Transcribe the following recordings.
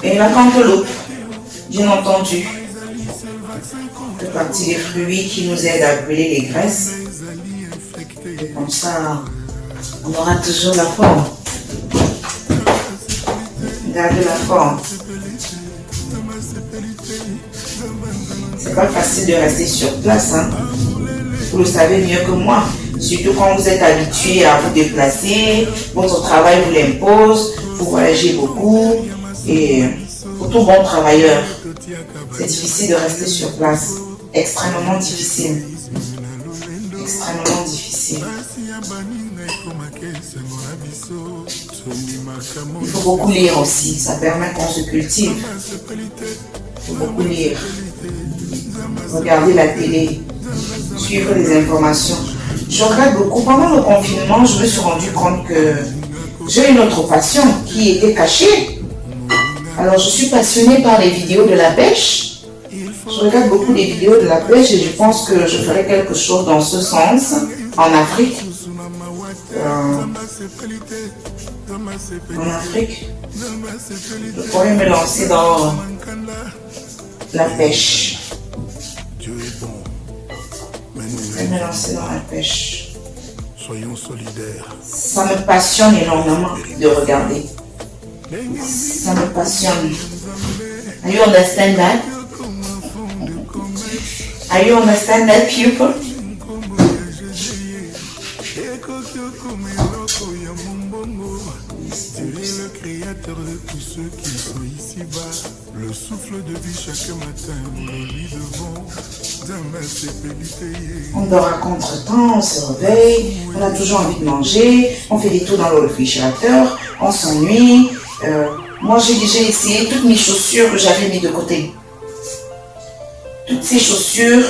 Et la cantaloupe, bien entendu, fait partie des fruits qui nous aident à brûler les graisses. Et comme ça, on aura toujours la forme. Garder la forme. C'est pas facile de rester sur place, hein. Vous le savez mieux que moi. Surtout quand vous êtes habitué à vous déplacer, votre travail vous l'impose, vous voyagez beaucoup. Et pour tout bon travailleur, c'est difficile de rester sur place. Extrêmement difficile. Extrêmement difficile. Il faut beaucoup lire aussi, ça permet qu'on se cultive. Il faut beaucoup lire. Regarder la télé, suivre les informations. Je regarde beaucoup. Pendant le confinement, je me suis rendu compte que j'ai une autre passion qui était cachée. Alors, je suis passionnée par les vidéos de la pêche. Je regarde beaucoup les vidéos de la pêche et je pense que je ferai quelque chose dans ce sens en Afrique. En Afrique, je pourrais me lancer dans la pêche. Je pourrais me lancer dans la pêche. Soyons solidaires. Ça me passionne énormément de regarder. Ça me passionne. Are you understand that? Are you understand that, people? Le créateur de tous ceux qui sont ici-bas, le souffle de vie chaque matin, nous lui devons. On dort à contre-temps, on se réveille, on a toujours envie de manger, on fait des tours dans le réfrigérateur, on s'ennuie. Moi, j'ai déjà essayé toutes mes chaussures que j'avais mis de côté. Toutes ces chaussures,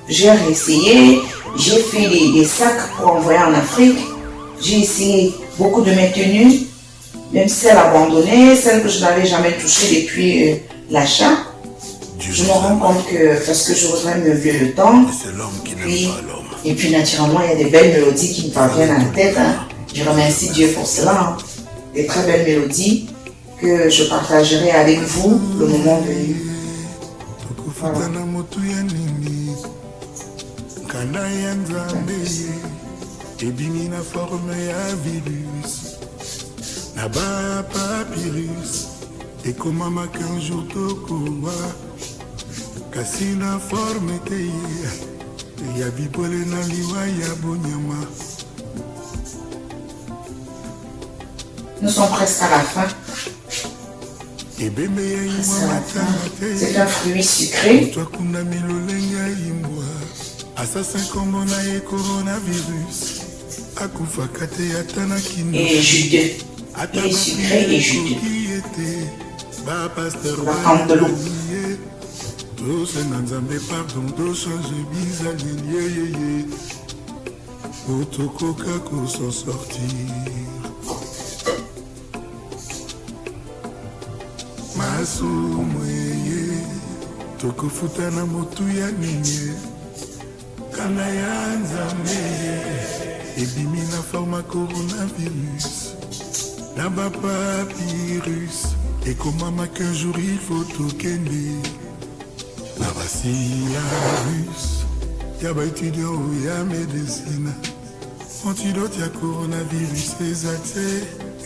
j'ai réessayé. J'ai fait des sacs pour envoyer en Afrique. J'ai essayé beaucoup de mes tenues, même celles abandonnées, celles que je n'avais jamais touchées depuis l'achat. Je me rends compte que parce que je voudrais me lever le temps. Et puis naturellement, il y a des belles mélodies qui me parviennent à la tête. Hein. Je remercie Dieu pour cela. Hein. Des très belles mélodies que je partagerai avec vous le moment venu. Voilà. Et comme ma qu'un jour tokowa kasina forme te ya bipole na liwa ya bonyama. Nous sommes presque à la fin. C'est un fruit sucré. Et juteux. Il est sucré et juteux. La cantaloupe. Tokofutana motu ya ninye kana ya nzambe ebimi na forma coronavirus na ba papyrus et komama qu'un jour il faut tokende na basilarus ya ba étudiant ya médecine antidote ya coronavirus ezate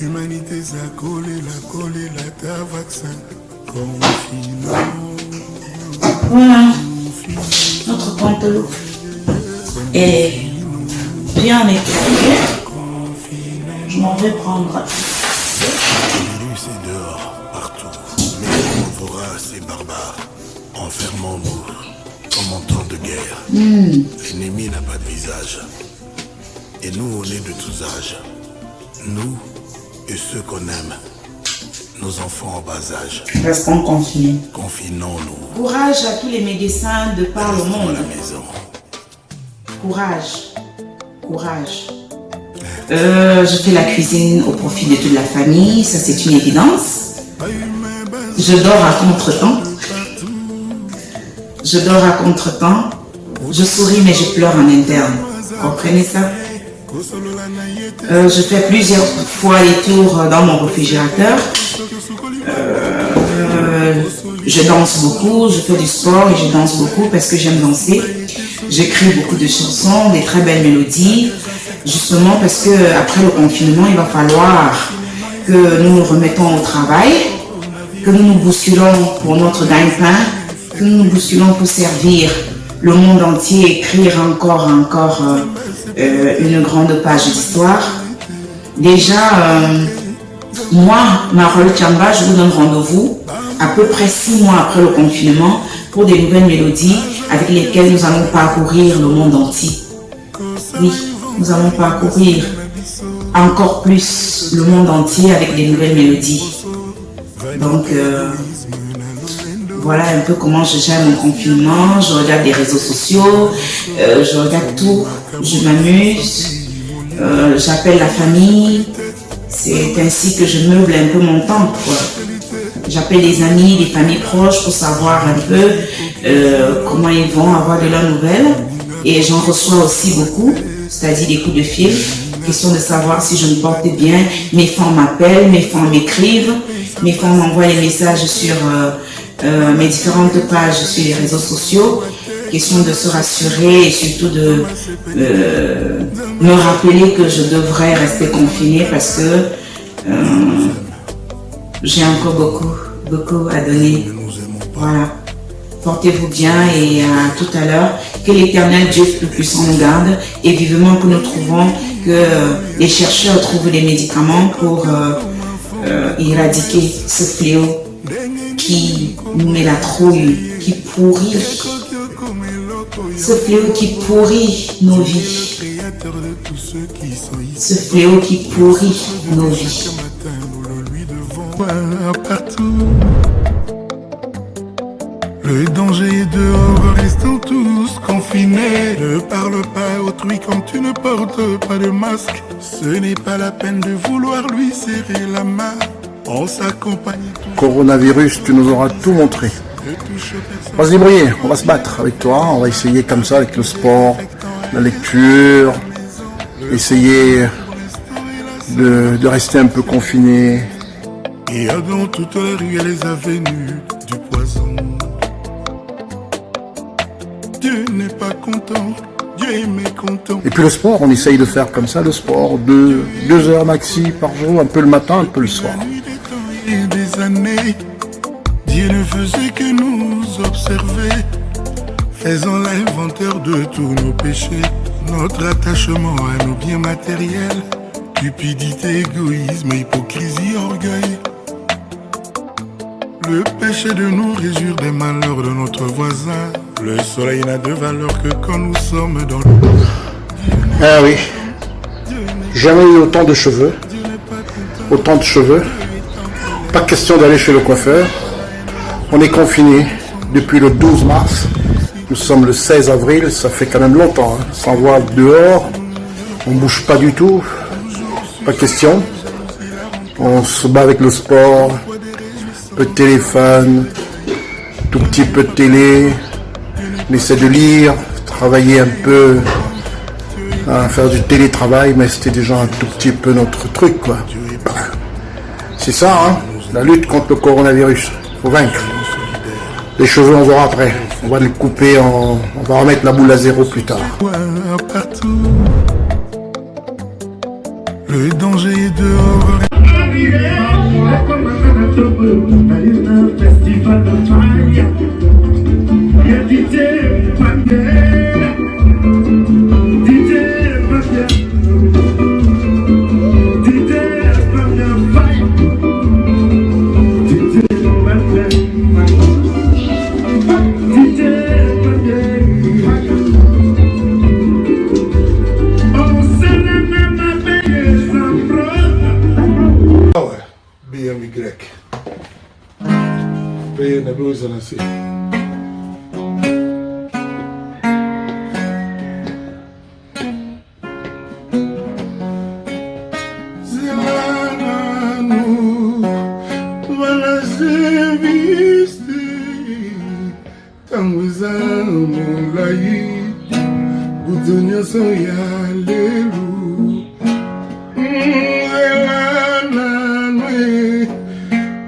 humanité za kolela ta vaccin confinement. Voilà, notre cantaloupe est bien éclairée. Je m'en vais prendre. Le virus est dehors, partout. Mais on vorace et barbare. Enfermons-nous comme en temps de guerre. L'ennemi n'a pas de visage. Et nous, on est de tous âges. Nous et ceux qu'on aime. Nos enfants en bas âge. Restons confinés. Confinons-nous. Courage à tous les médecins de par le monde. À la maison. Courage. Courage. Je fais la cuisine au profit de toute la famille, ça c'est une évidence. Je dors à contre-temps. Je dors à contre-temps. Je souris mais je pleure en interne. Vous comprenez ça? Je fais plusieurs fois les tours dans mon réfrigérateur. je danse beaucoup, je fais du sport et je danse beaucoup parce que j'aime danser. J'écris beaucoup de chansons, des très belles mélodies, justement parce que après le confinement, il va falloir que nous nous remettons au travail, que nous nous bousculons pour notre gagne-pain, que nous nous bousculons pour servir le monde entier, écrire encore une grande page d'histoire. Déjà, moi, Marole Chamba, je vous donne rendez-vous à peu près 6 mois après le confinement pour des nouvelles mélodies avec lesquelles nous allons parcourir le monde entier. Oui, nous allons parcourir encore plus le monde entier avec des nouvelles mélodies. Donc, voilà un peu comment je gère mon confinement. Je regarde les réseaux sociaux, je regarde tout, je m'amuse, j'appelle la famille. C'est ainsi que je meuble un peu mon temps, quoi. J'appelle les amis, les familles proches pour savoir un peu comment ils vont, avoir de leurs nouvelles. Et j'en reçois aussi beaucoup, c'est-à-dire des coups de fil, question de savoir si je me porte bien. Mes fans m'appellent, mes fans m'écrivent, mes fans m'envoient des messages sur mes différentes pages sur les réseaux sociaux. Question de se rassurer et surtout de me rappeler que je devrais rester confinée parce que j'ai encore beaucoup à donner. Voilà. Portez-vous bien et à tout à l'heure. Que l'Éternel Dieu Tout-Puissant nous garde et vivement que nous trouvons que les chercheurs trouvent des médicaments pour éradiquer ce fléau qui nous met la trouille, qui pourrit. Ce fléau qui pourrit nos vies. Ce fléau qui pourrit nos vies. Le danger est dehors, restons tous confinés. Ne parle pas à autrui quand tu ne portes pas de masque. Ce n'est pas la peine de vouloir lui serrer la main. On s'accompagne. Coronavirus, tu nous auras tout montré. On va se débrouiller, on va se battre avec toi. On va essayer comme ça avec le sport, la lecture, essayer de rester un peu confiné. Et dans toute la rue et les avenues du poison. Dieu n'est pas content, Dieu est mécontent. Et puis le sport, on essaye de faire comme ça, le sport, 2 heures maxi par jour, un peu le matin, un peu le soir. Des années, Dieu ne faisait que nous observer, faisant l'inventaire de tous nos péchés, notre attachement à nos biens matériels, cupidité, égoïsme, hypocrisie, orgueil. Le péché de nous réjure des malheurs de notre voisin. Le soleil n'a de valeur que quand nous sommes dans le... Ah oui, jamais eu autant de cheveux. Autant de cheveux. Pas question d'aller chez le coiffeur. On est confiné depuis le 12 mars. Nous sommes le 16 avril, ça fait quand même longtemps. Hein. Sans voir dehors, on bouge pas du tout. Pas question. On se bat avec le sport, peu de téléphone, tout petit peu de télé. On essaie de lire, travailler un peu, faire du télétravail, mais c'était déjà un tout petit peu notre truc, quoi. C'est ça, hein, la lutte contre le coronavirus. Faut vaincre. Les cheveux, on verra après. On va les couper, on va remettre la boule à zéro plus tard. Le danger est dehors.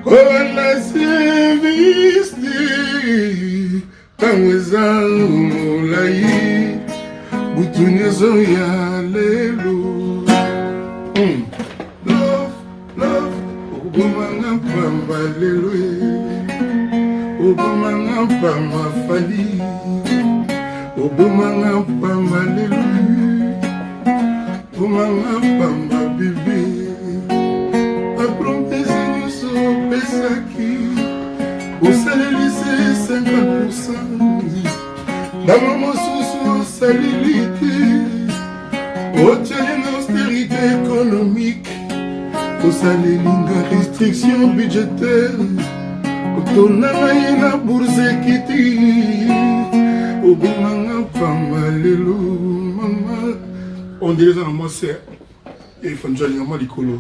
Kola serviste Tangweza mulai Butunyezo ya lelo Love Obumanga pamba lelo Obumanga pamba fali Obumanga pamba lelo Obumanga pamba bébé Au salaire lycée 50%. Dans mon sous salilité. Au tien austérité économique. Au salaire linga restriction budgétaire. Au tonana yena bourse kiti. Au boumanga pamba lelo mama. On dirait dans moi c'est. Il faut déjà lire moi l'icolo.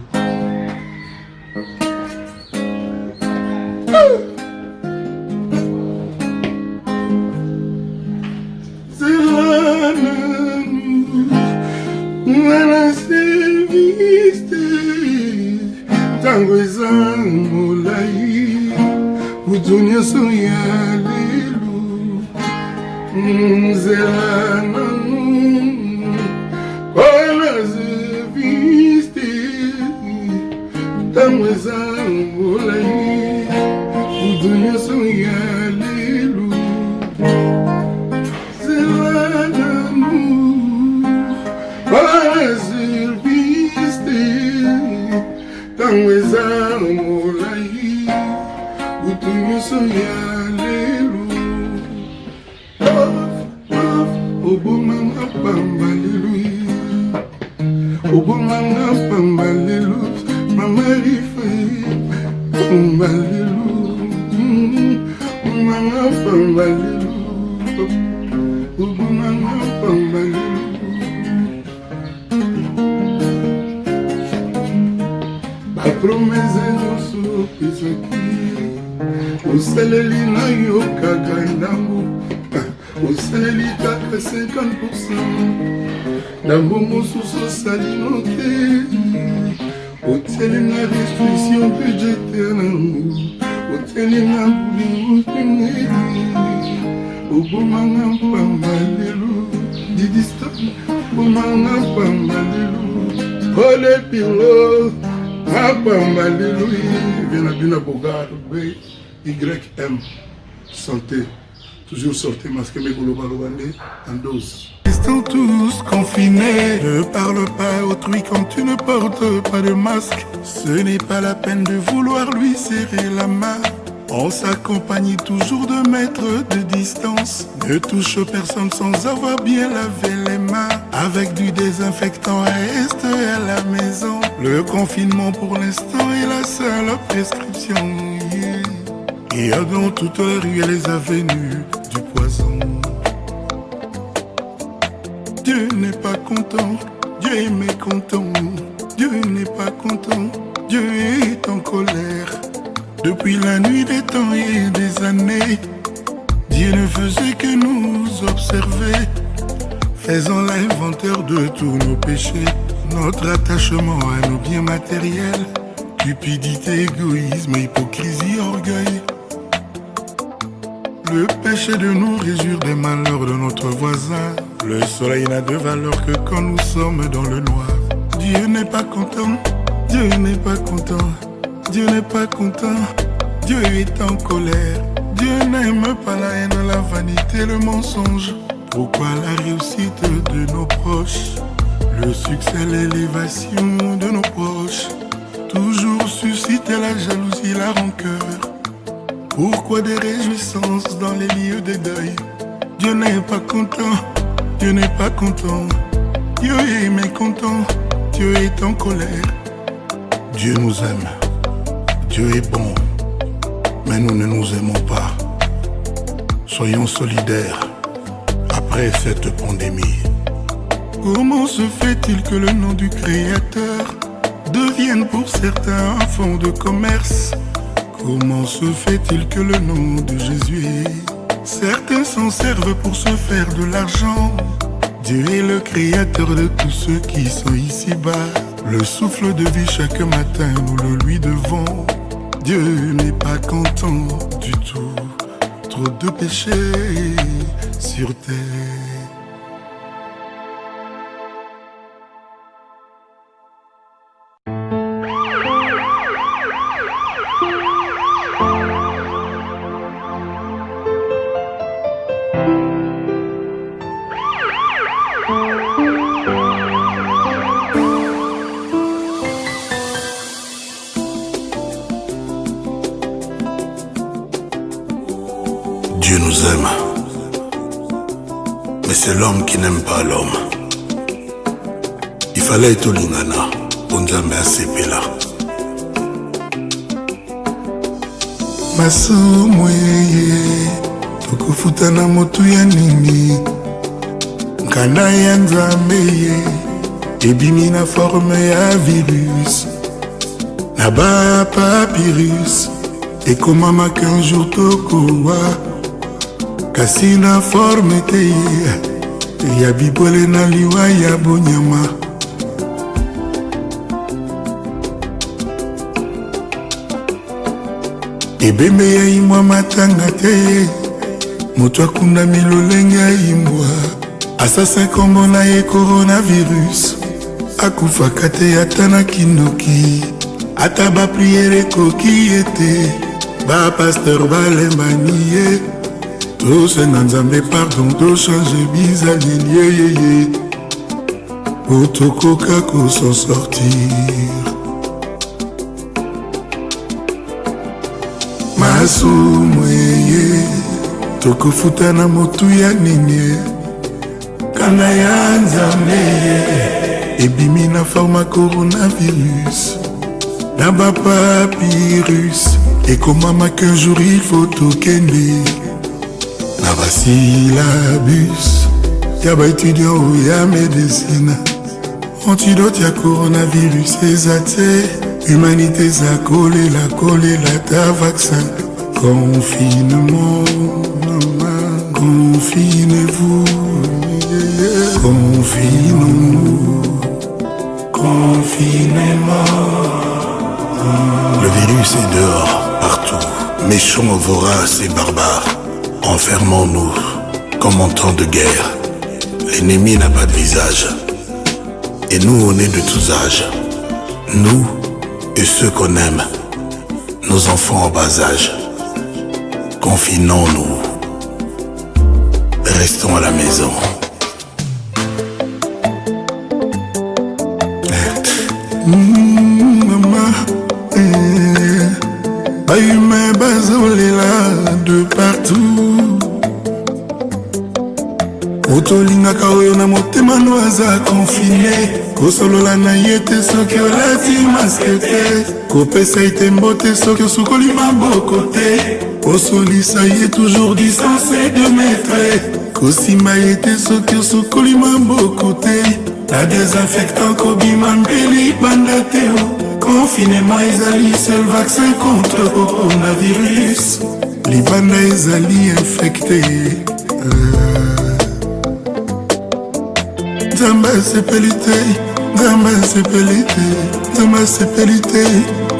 Tangweza mulai Budunya soya lelu Mzelana Kola zeviste Tangweza mulai Budunya soya lelu Zelana Kola zeviste Tangweza mulai Butunyeso ya lelu Obumanga pamba lelu Obumanga pamba lelu Mama rife Pamba lelu Obumanga pamba lelu Obumanga pamba lelu Promesse nous soupesaki Osaleli na yo kaka ndambo Osaleli kaka 50% Ndambo mosusu osali no te Oteli na restriction budgétaire nango Oteli na bolingo pengeli Obomanga pamba lelo Didista Obomanga pamba lelo Ole pilo Pamba lelo Viens à Bina Bogard YM Santé Toujours sortez masqué mes golobalobandé en dose. Restons tous confinés. Ne parle pas autrui quand tu ne portes pas de masque. Ce n'est pas la peine de vouloir lui serrer la main. On s'accompagne toujours de mètres de distance. Ne touche personne sans avoir bien lavé les mains. Avec du désinfectant reste à la maison. Le confinement pour l'instant est la seule prescription. Il y a dans toute la rue et les avenues du poison. Dieu n'est pas content, Dieu est mécontent. Dieu n'est pas content, Dieu est en colère. Depuis la nuit des temps et des années, Dieu ne faisait que nous observer, faisant l'inventaire de tous nos péchés, notre attachement à nos biens matériels, cupidité, égoïsme, hypocrisie, orgueil. Le péché de nous réjure des malheurs de notre voisin. Le soleil n'a de valeur que quand nous sommes dans le noir. Dieu n'est pas content, Dieu n'est pas content, Dieu n'est pas content, Dieu est en colère. Dieu n'aime pas la haine, la vanité, le mensonge. Pourquoi la réussite de nos proches, le succès, l'élévation de nos proches, toujours susciter la jalousie, la rancœur? Pourquoi des réjouissances dans les lieux de deuil? Dieu n'est pas content, Dieu n'est pas content, Dieu est mécontent, Dieu est en colère. Dieu nous aime, Dieu est bon, mais nous ne nous aimons pas. Soyons solidaires après cette pandémie. Comment se fait-il que le nom du Créateur devienne pour certains un fonds de commerce? Comment se fait-il que le nom de Jésus, certains s'en servent pour se faire de l'argent? Dieu est le créateur de tous ceux qui sont ici-bas. Le souffle de vie chaque matin, nous le lui devons. Dieu n'est pas content du tout. Trop de péchés sur terre. Dieu nous aime, mais c'est l'homme qui n'aime pas l'homme. Il fallait être Lingana pour nous amener à sepela. Masumweye tukufuta na motu ya nini nkanda ya nzambe ebimi na forme ya virus na ba papyrus ekomamaka un jour tokowa kasi na forme te ya bibole na liwa ya bonyama. Ebembe ya imwa matanga te moto akunda milolenge ya imbwa assassin kombo na ye coronavirus akufaka te ata na kindoki ata bapriere ekoki ete bapaster balembani ye tosenga nzambe pardon tochange bizaleli yeyeye po tokoka kosan sortir. Masumweye tokofuta na motu ya nini kanda ya nzambe ebimi na forma coronavirus na ba papyrus ekomamaka un jour il faut tokende na basilabus ya baétudiant ya médecine antidote ya coronavirus eza te humanité za kolela ta vaccin. Confinement, confinez-vous, confinons-nous, confinement. Le virus est dehors, partout, méchant, vorace et barbare. Enfermons-nous, comme en temps de guerre. L'ennemi n'a pas de visage, et nous on est de tous âges. Nous et ceux qu'on aime, nos enfants en bas âge. Confinons-nous, restons à la maison. Maman, humain bazolela de partout. Otolingaka oyo na motema no aza confine kosolola na ye te soki olati maske te kopesa ite mbote soki osukoli maboko te kosolisa ye toujours distance de metre kosimba ye te soki osukoli maboko te na désinfectant kobima mpeli banda te confinement ezali seul vaccin contre coronavirus libanda ezali infecté. Zamba sepelite, zamba sepelite, zamba sepelite,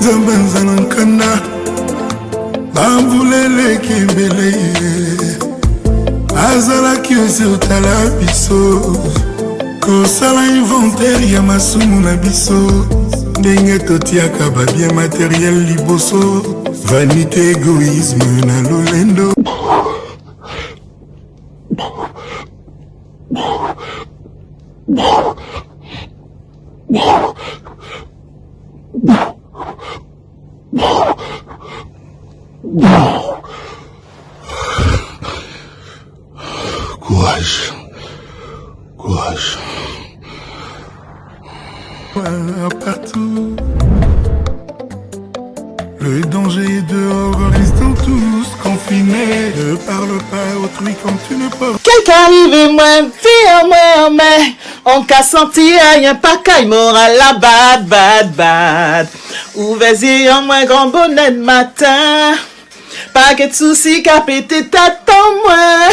zamba zanankanda bambulele kembele azalaki ose otala biso kosala inventaire ya masumu na biso ndenge totiaka babien matériel liboso vanité égoïsme na lolendo. Courage, courage. Partout, le danger est dehors, restons tous confinés. Ne parle pas autrui quand tu ne parles. Quelqu'un arrive moi, fille moi, on qu'a senti y'a pas qu'à moral la bad. Ouvez-y en moins grand bonnet de matin, pas que de soucis qu'à péter tête en moi.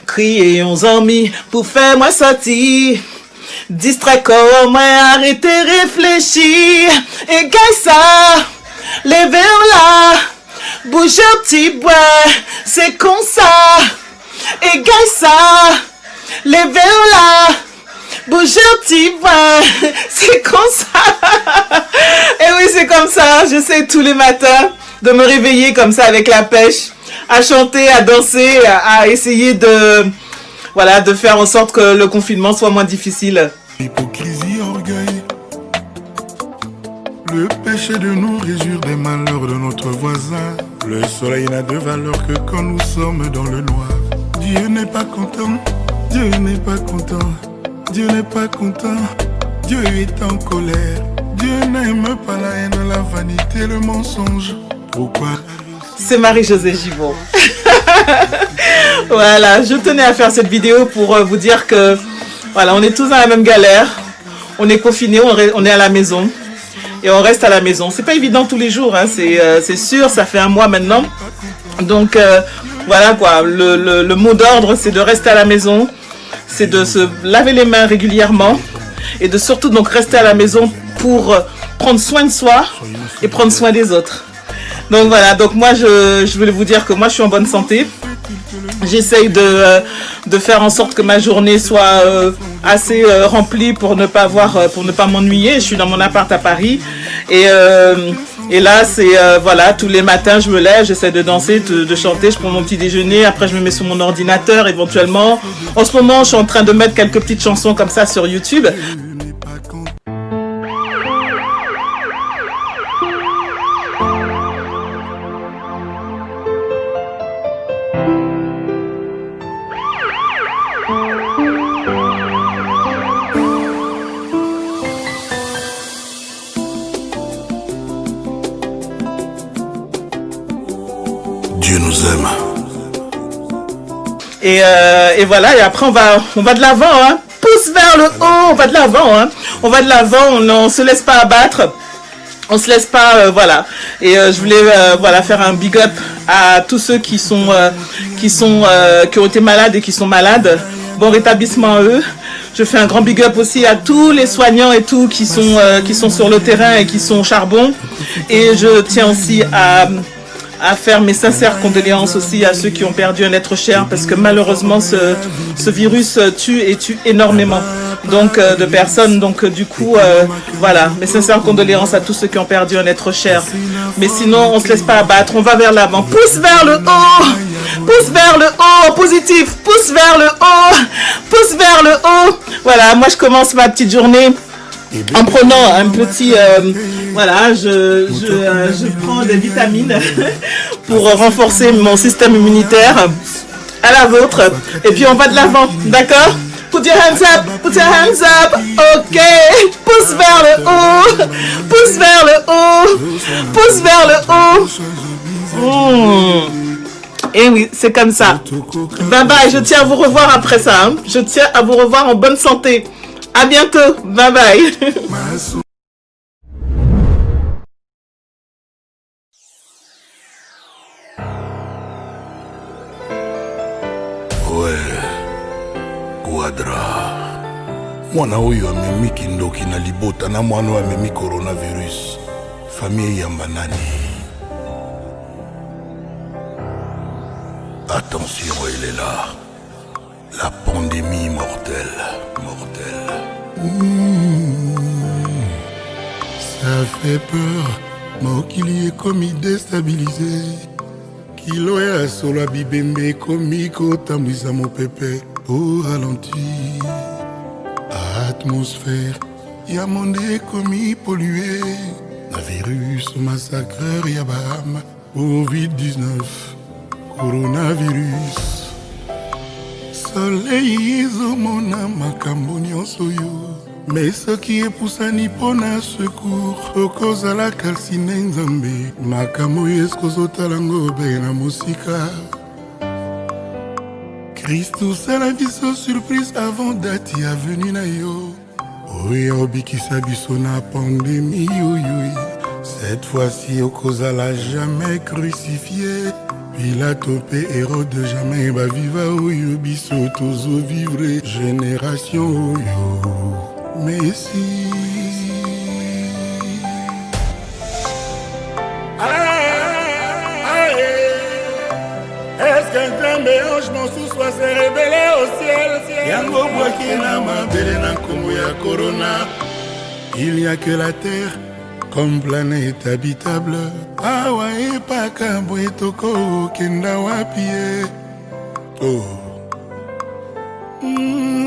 Criez on amis pour faire moi sortir. Distrait corps moi arrêtez réfléchir et gagne ça. les vers là, bouge un petit bois, c'est comme ça, et gagne ça, les vers là, bouge un petit bois, c'est comme ça. Et oui, c'est comme ça, j'essaie tous les matins de me réveiller comme ça avec la pêche, à chanter, à danser, à essayer de, voilà, de faire en sorte que le confinement soit moins difficile. Hypocrisie, orgueil, le péché de nous réjouir des malheurs de notre voisin. Le soleil n'a de valeur que quand nous sommes dans le noir. Dieu n'est pas content, Dieu n'est pas content, Dieu n'est pas content, Dieu est en colère. Dieu n'aime pas la haine, la vanité, le mensonge. Pourquoi? C'est Marie-Josée Givon. Voilà, je tenais à faire cette vidéo pour vous dire que voilà, on est tous dans la même galère. On est confinés, on est à la maison. Et on reste à la maison. C'est pas évident tous les jours, hein, c'est sûr, ça fait un mois maintenant. Donc voilà quoi, le mot d'ordre c'est de rester à la maison, c'est de se laver les mains régulièrement et de surtout donc rester à la maison pour prendre soin de soi et prendre soin des autres. Donc voilà, donc moi je voulais vous dire que moi je suis en bonne santé. J'essaye de faire en sorte que ma journée soit assez remplie pour ne pas m'ennuyer. Je suis dans mon appart à Paris et là c'est voilà, tous les matins je me lève, j'essaie de danser, de chanter, je prends mon petit déjeuner, après je me mets sur mon ordinateur éventuellement. En ce moment je suis en train de mettre quelques petites chansons comme ça sur YouTube. Dieu nous aime. Et voilà, et après on va de l'avant, hein. Pouce vers le haut, on va de l'avant, hein. On va de l'avant, on se laisse pas abattre. On se laisse pas, voilà. Et je voulais voilà, faire un big up à tous ceux qui ont été malades et qui sont malades. Bon rétablissement à eux. Je fais un grand big up aussi à tous les soignants et tout qui sont sur le terrain et qui sont au charbon. Et je tiens aussi à faire mes sincères condoléances aussi à ceux qui ont perdu un être cher, parce que malheureusement ce virus tue énormément donc de personnes. Donc du coup voilà, mes sincères condoléances à tous ceux qui ont perdu un être cher. Mais sinon on se laisse pas abattre, on va vers l'avant. Pouce vers le haut, pouce vers le haut, positif, pouce vers le haut, pouce vers le haut. Voilà, moi je commence ma petite journée en prenant un petit, voilà, je prends des vitamines pour renforcer mon système immunitaire, à la vôtre, et puis on va de l'avant, d'accord? Put your hands up, ok, pouce vers le haut, pouce vers le haut, pouce vers le haut. Et oui, c'est comme ça. Bye bye, je tiens à vous revoir après ça, hein. Je tiens à vous revoir en bonne santé. À bientôt, bye bye. Ouais, Quadra. Mwana oyo amemi kindoki na libota na mwana oyo amemi coronavirus. Famille yamba nani. Attention, il est là. La pandémie mortelle. Ça fait peur, mokili ekomi déstabilisé. Kilo ya solo ya bibembe ekomi kotambwisa mopepe au ralenti. Atmosphère ya monde ekomi pollué. La virus massacreur ya bahama, Covid-19, coronavirus. Soleil ezomona makambo nyonso yo, mais soki epusani mpona secours okozala kalsine nzambe. Makambo oyo ekozotala ngo be na mosika. Kristo osala biso surprise avant date ya venu na yo, oyo obikisa biso na pandémie oyo. Cette fois-ci okozala jamais crucifié. Pilato pe Hérode jamais baviva oyo biso tozo vivre génération oyo. Messi Nzambe ange mon sous-soi s'est révélé au ciel. Yango boaki na mabele na nkombo ya corona. Il n'y a que la terre comme planète habitable. Awa epaka boye toko kenda wapie. Oh.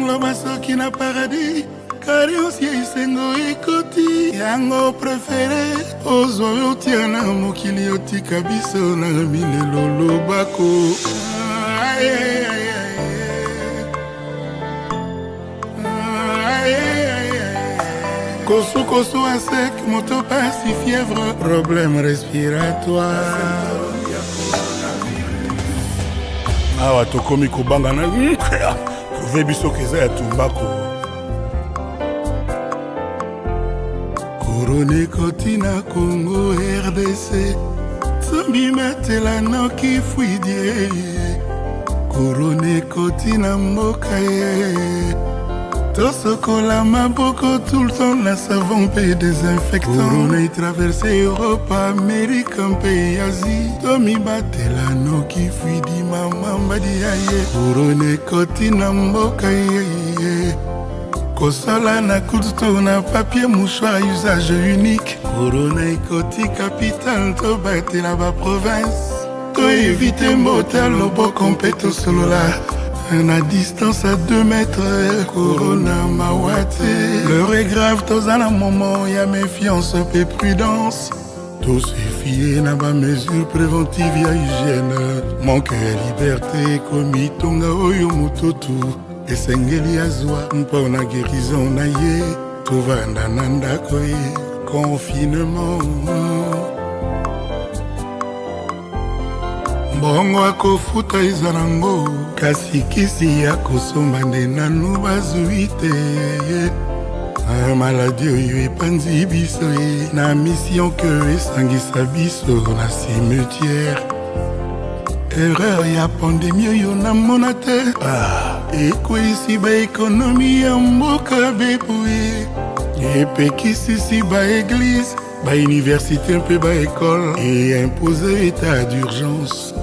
Loba soki na paradis. Kari osie isengo ekoti. Yango préféré ozwa otiana mokili otika biso na milelo lobako. Kosu à sec, moto passe fièvre, problème respiratoire. Awa tokomi kobanga na kuve biso keza ya tumbako. Korone koti na Congo RDC, Zambi matela noki fuidie. Korone koti na mboka ye. Tosokola maboko tout le temps, la savon paye désinfectant. Corona y traversé Europe, Amérique, un pays Asie. Tomi batela no ki fui di mama mbadi aye. Corona koti na mboka ye. Kosola na kuto na papier mouchoir usage unique. Corona koti capitale, to batela ba province. To éviter motel lobo compéto solo la. À distance à 2 mètres, Corona mawate. L'heure est grave, tous à la moment, y'a méfiance et prudence. Tout suffit, n'a pas mesure préventive, y'a hygiène. Manque à liberté, commis tonga oyo mututu. Et sengeli azwa, mpona guérison na ye. Tout va nananda koye, confinement. Bongo akofuta eza nango kasi kisi ya kosomba nde nanu bazwi te. Maladi oyo epanzi biso ye na mission ke esangisa biso na cimetière. Erreur ya pandemie oyo namona te ekweyisi baekonomi ya mboka bepoye. Epekisisi baeglise, bauniversité mpe baekole et imposer état d'urgence.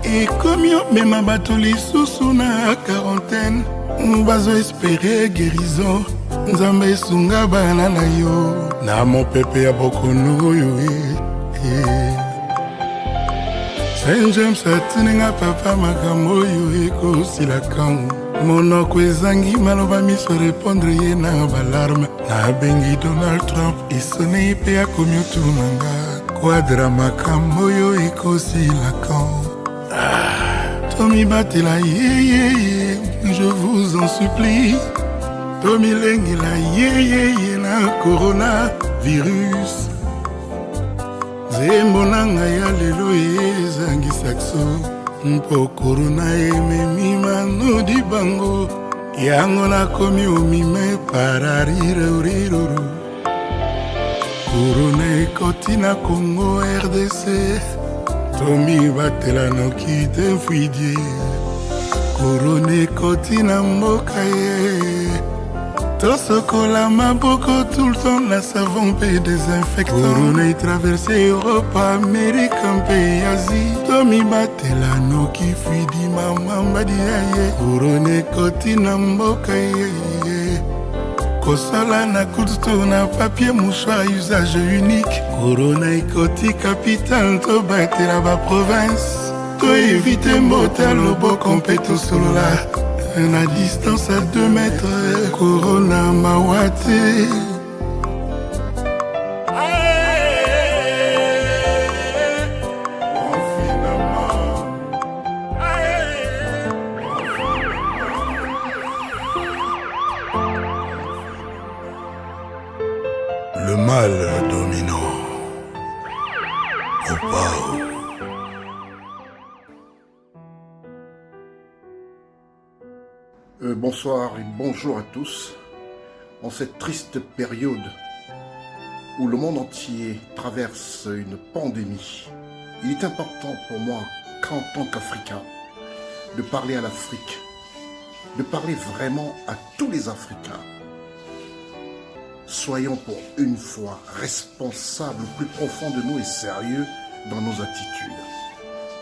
Et comme yo mema bato lisusu na quarantaine, bazo espérer guérison. Nzambe esunga bana na yo na mopepe ya bokono oyo Saint James atinenga papa makambo oyo ekosila kango. Monoko ezangi maloba miso répondre ye na balarme. Na bengi Donald Trump esone pe akomi otunanga. Quadra makambo oyo ekosila kango. Tomi batela ye, je vous en supplie. Tomi lengela ye na coronavirus. Zembo nanga ya lelo ezangi sakso. Mpo corona ememi manudi bango. Yango nakomi omime pararireuriroru. Corona ekoti na Congo RDC. Tomi batela noki te fuidie. Corona ekoti na mboka ye. Tosokola maboko tout le temps, la savon paye désinfectant. Corona y traversé Europe, Amérique, un pays Asie. Tomi batela noki fuidi mama mbadi aye. Corona koti na mboka ye. Kosala na kuto na papier mouchoir usage unique. Corona ikoti capitale, to batela ba province. To éviter mbote lobo compéto solo la. À distance à 2 mètres, Corona mawate. Le mal dominant. Au pas. Bonsoir et bonjour à tous. En cette triste période où le monde entier traverse une pandémie, il est important pour moi, qu'en tant qu'Africain, de parler à l'Afrique, de parler vraiment à tous les Africains. Soyons pour une fois responsables au plus profond de nous et sérieux dans nos attitudes.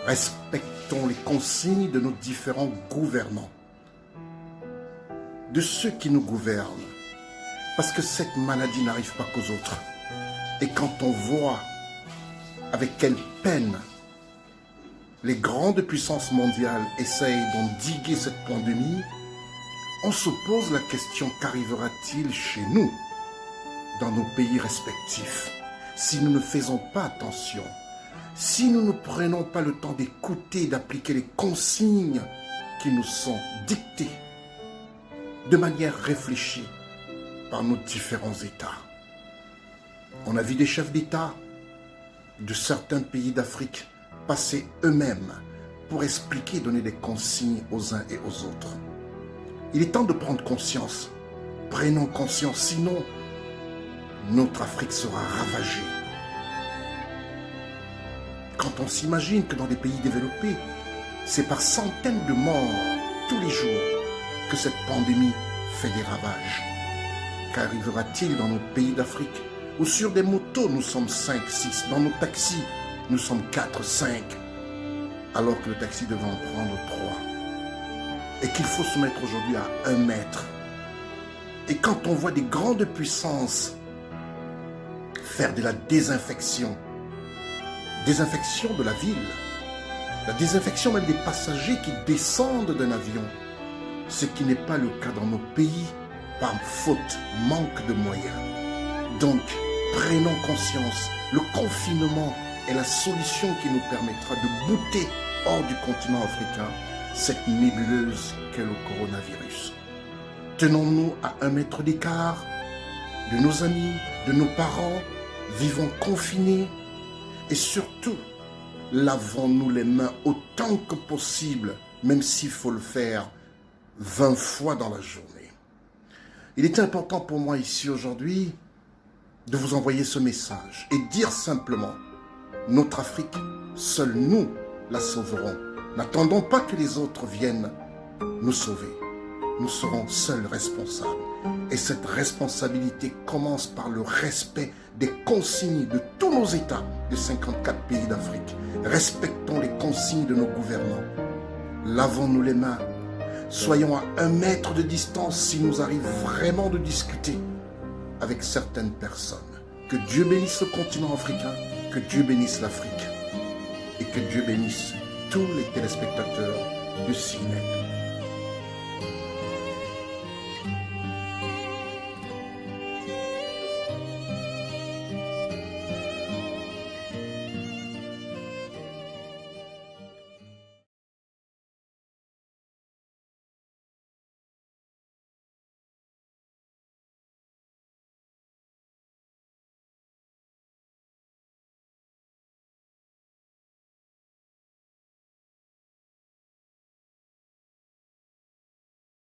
Respectons respectons les consignes de nos différents gouvernants, de ceux qui nous gouvernent, parce que cette maladie n'arrive pas qu'aux autres. Et quand on voit avec quelle peine les grandes puissances mondiales essayent d'endiguer cette pandémie, on se pose la question, qu'arrivera-t-il chez nous, dans nos pays respectifs, si nous ne faisons pas attention, si nous ne prenons pas le temps d'écouter et d'appliquer les consignes qui nous sont dictées de manière réfléchie par nos différents États. On a vu des chefs d'État de certains pays d'Afrique passer eux-mêmes pour expliquer et donner des consignes aux uns et aux autres. Il est temps de prendre conscience. Prenons conscience, sinon notre Afrique sera ravagée. Quand on s'imagine que dans des pays développés, c'est par centaines de morts tous les jours que cette pandémie fait des ravages. Qu'arrivera-t-il dans nos pays d'Afrique où sur des motos nous sommes 5, 6, dans nos taxis nous sommes 4, 5, alors que le taxi devait en prendre 3, et qu'il faut se mettre aujourd'hui à 1 mètre. Et quand on voit des grandes puissances faire de la désinfection de la ville, la désinfection même des passagers qui descendent d'un avion, ce qui n'est pas le cas dans nos pays par faute, manque de moyens. Donc, prenons conscience, le confinement est la solution qui nous permettra de bouter hors du continent africain cette nébuleuse qu'est le coronavirus. Tenons-nous à 1 mètre d'écart de nos amis, de nos parents, vivons confinés et surtout, lavons-nous les mains autant que possible, même s'il faut le faire 20 fois dans la journée. Il est important pour moi ici aujourd'hui de vous envoyer ce message et dire simplement, notre Afrique, seuls nous la sauverons. N'attendons pas que les autres viennent nous sauver. Nous serons seuls responsables. Et cette responsabilité commence par le respect des consignes de tous nos États de 54 pays d'Afrique. Respectons les consignes de nos gouvernants. Lavons-nous les mains. Soyons à 1 mètre de distance s'il nous arrive vraiment de discuter avec certaines personnes. Que Dieu bénisse le continent africain, que Dieu bénisse l'Afrique et que Dieu bénisse tous les téléspectateurs de CNET.